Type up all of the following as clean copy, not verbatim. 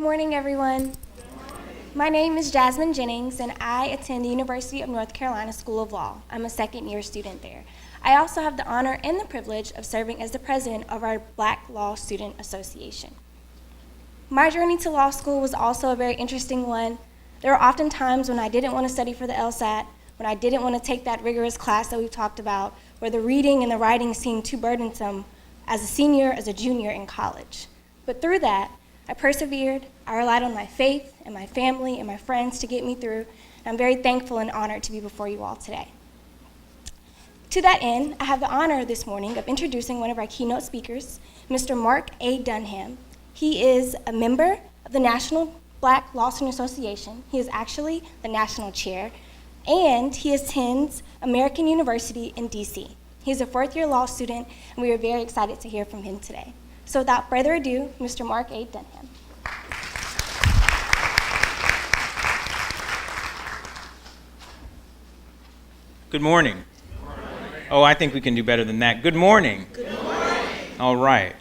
morning, everyone. My name is Jasmine Jennings, and I attend the University of North Carolina School of Law. I'm a second-year student there. I also have the honor and the privilege of serving as the president of our Black Law Student Association. My journey to law school was also a very interesting one. There were often times when I didn't want to study for the LSAT, when I didn't want to take that rigorous class that we've talked about, where the reading and the writing seemed too burdensome as a senior, as a junior in college. But through that, I persevered, I relied on my faith and my family and my friends to get me through, and I'm very thankful and honored to be before you all today. To that end, I have the honor this morning of introducing one of our keynote speakers, Mr. Mark A. Dunham. He is a member of the National Black Law Student Association. He is actually the national chair, and he attends American University in DC. He's a fourth-year law student, and we are very excited to hear from him today. So without further ado, Mr. Mark A. Dunham. Good morning. Oh, I think we can do better than that. Good morning. Good morning. All right.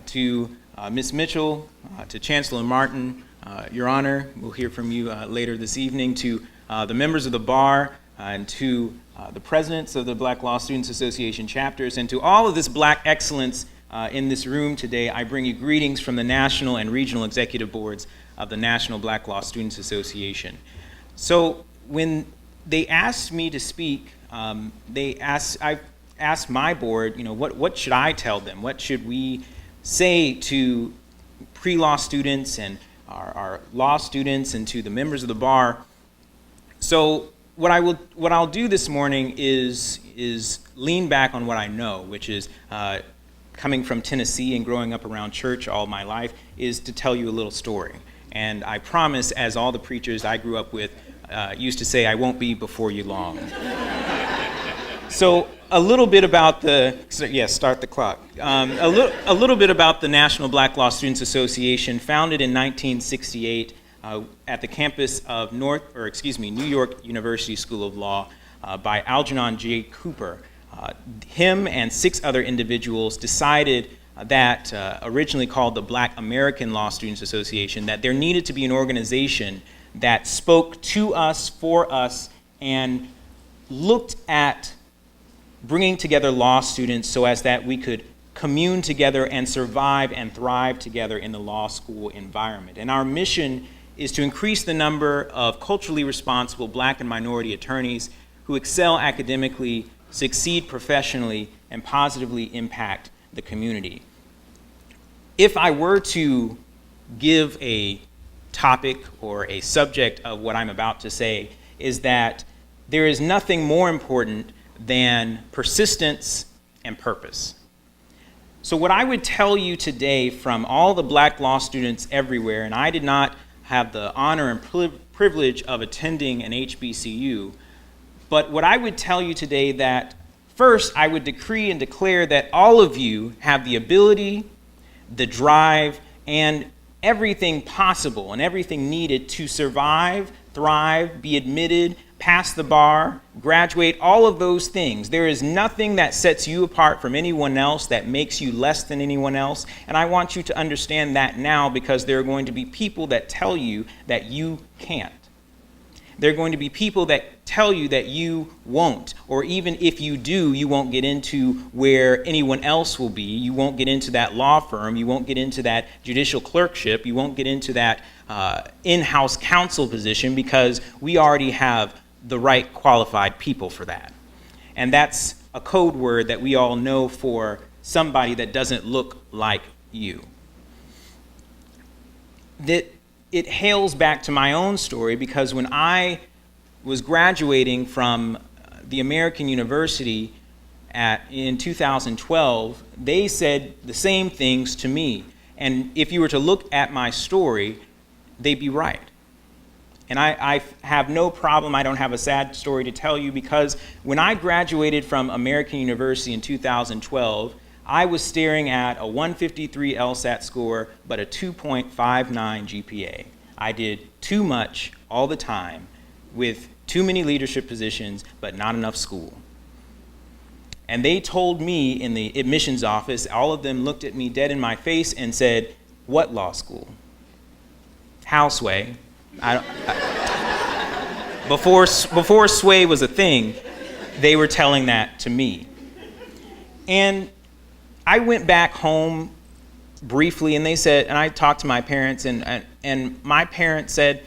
To Ms. Mitchell, to Chancellor Martin, Your Honor, we'll hear from you later this evening, to the members of the bar, and to the presidents of the Black Law Students Association chapters, and to all of this Black excellence in this room today, I bring you greetings from the national and regional executive boards of the National Black Law Students Association. So when they asked me to speak, I asked my board, what should I tell them? What should we say to pre-law students and our law students and to the members of the bar? So what I'll do this morning is lean back on what I know, which is coming from Tennessee and growing up around church all my life, is to tell you a little story. And I promise, as all the preachers I grew up with used to say, I won't be before you long. So a little bit about start the clock. A little bit about the National Black Law Students Association, founded in 1968 at the campus of New York University School of Law by Algernon J. Cooper. Him and 6 other individuals decided that, originally called the Black American Law Students Association, that there needed to be an organization that spoke to us, for us, and looked at bringing together law students so as that we could commune together and survive and thrive together in the law school environment. And our mission is to increase the number of culturally responsible Black and minority attorneys who excel academically, succeed professionally, and positively impact the community. If I were to give a topic or a subject of what I'm about to say, is that there is nothing more important than persistence and purpose. So what I would tell you today from all the Black law students everywhere, and I did not have the honor and privilege of attending an HBCU, but what I would tell you today, that first I would decree and declare that all of you have the ability, the drive, and everything possible and everything needed to survive, thrive, be admitted, pass the bar, graduate, all of those things. There is nothing that sets you apart from anyone else, that makes you less than anyone else. And I want you to understand that now, because there are going to be people that tell you that you can't. There are going to be people that tell you that you won't, or even if you do, you won't get into where anyone else will be. You won't get into that law firm. You won't get into that judicial clerkship. You won't get into that in-house counsel position, because we already have the right qualified people for that. And that's a code word that we all know for somebody that doesn't look like you. That it hails back to my own story, because when I was graduating from the American University in 2012, they said the same things to me. And if you were to look at my story, they'd be right. And I have no problem, I don't have a sad story to tell you, because when I graduated from American University in 2012, I was staring at a 153 LSAT score, but a 2.59 GPA. I did too much all the time, with too many leadership positions, but not enough school. And they told me in the admissions office, all of them looked at me dead in my face and said, "What law school?" Houseway. Before sway was a thing, they were telling that to me. And I went back home briefly, and they said, and I talked to my parents, and my parents said,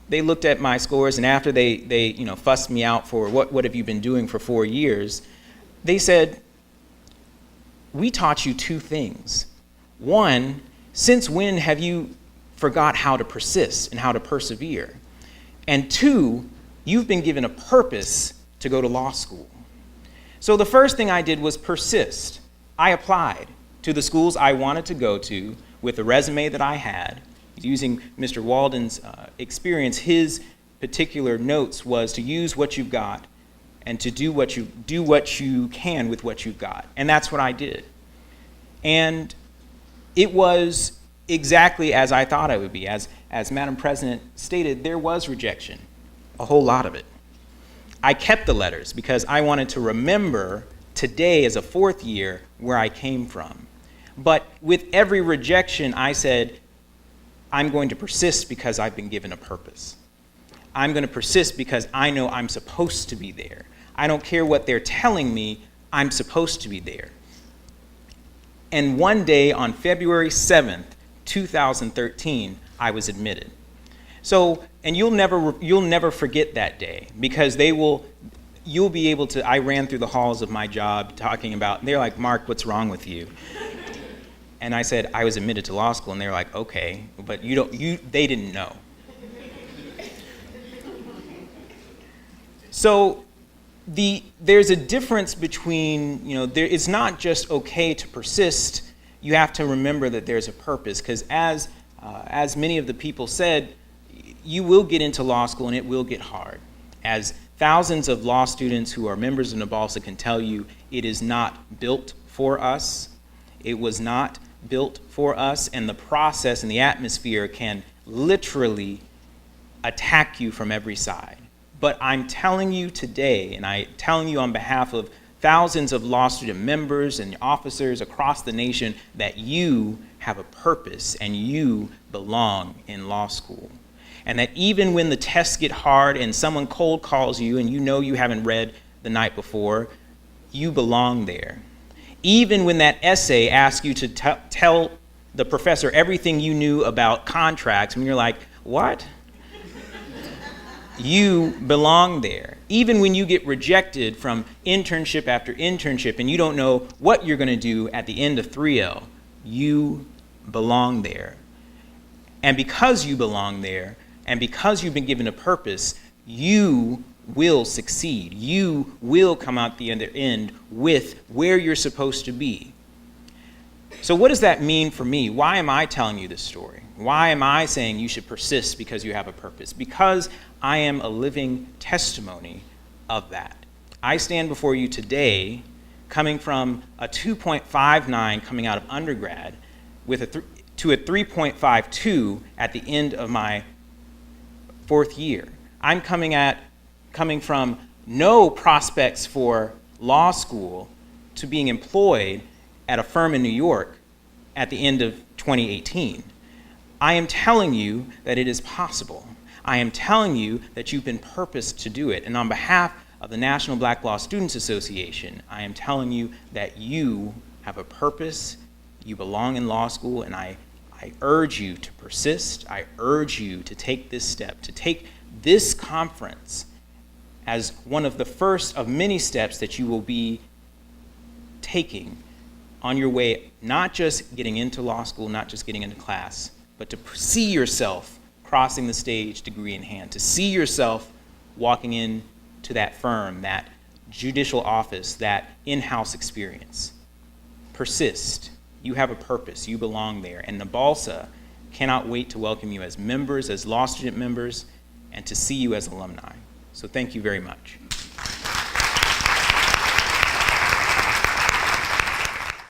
they looked at my scores, and after they fussed me out for what have you been doing for 4 years, they said, we taught you 2 things. One, since when have you forgot how to persist and how to persevere? And 2, you've been given a purpose to go to law school. So the first thing I did was persist. I applied to the schools I wanted to go to with the resume that I had. Using Mr. Walden's experience, his particular notes was to use what you've got and to do what you can with what you've got. And that's what I did. And it was exactly as I thought it would be. As Madam President stated, there was rejection, a whole lot of it. I kept the letters because I wanted to remember today as a 4th year where I came from. But with every rejection, I said, I'm going to persist because I've been given a purpose. I'm going to persist because I know I'm supposed to be there. I don't care what they're telling me, I'm supposed to be there. And one day on February 7th, 2013, I was admitted. So, and you'll never forget that day because you'll be able to, I ran through the halls of my job talking about, they're like, Mark, what's wrong with you? And I said, I was admitted to law school, and they're like, okay, but they didn't know. So there's a difference between, it's not just okay to persist. You have to remember that there's a purpose, because as many of the people said, you will get into law school and it will get hard. As thousands of law students who are members of NABALSA can tell you, it is not built for us. It was not built for us, and the process and the atmosphere can literally attack you from every side. But I'm telling you today, and I'm telling you on behalf of thousands of law student members and officers across the nation, that you have a purpose and you belong in law school. And that even when the tests get hard and someone cold calls you and you know you haven't read the night before, you belong there. Even when that essay asks you to tell the professor everything you knew about contracts, and you're like, what? You belong there. Even when you get rejected from internship after internship and you don't know what you're going to do at the end of 3L, you belong there. And because you belong there, and because you've been given a purpose, you will succeed. You will come out the end with where you're supposed to be. So what does that mean for me? Why am I telling you this story? Why am I saying you should persist because you have a purpose? Because I am a living testimony of that. I stand before you today coming from a 2.59 coming out of undergrad to a 3.52 at the end of my 4th year. I'm coming from no prospects for law school to being employed at a firm in New York at the end of 2018. I am telling you that it is possible. I am telling you that you've been purposed to do it. And on behalf of the National Black Law Students Association, I am telling you that you have a purpose, you belong in law school, and I urge you to persist. I urge you to take this step, to take this conference as one of the first of many steps that you will be taking on your way, not just getting into law school, not just getting into class, but to see yourself crossing the stage, degree in hand, to see yourself walking into that firm, that judicial office, that in-house experience. Persist. You have a purpose. You belong there. And NABALSA cannot wait to welcome you as members, as law student members, and to see you as alumni. So thank you very much.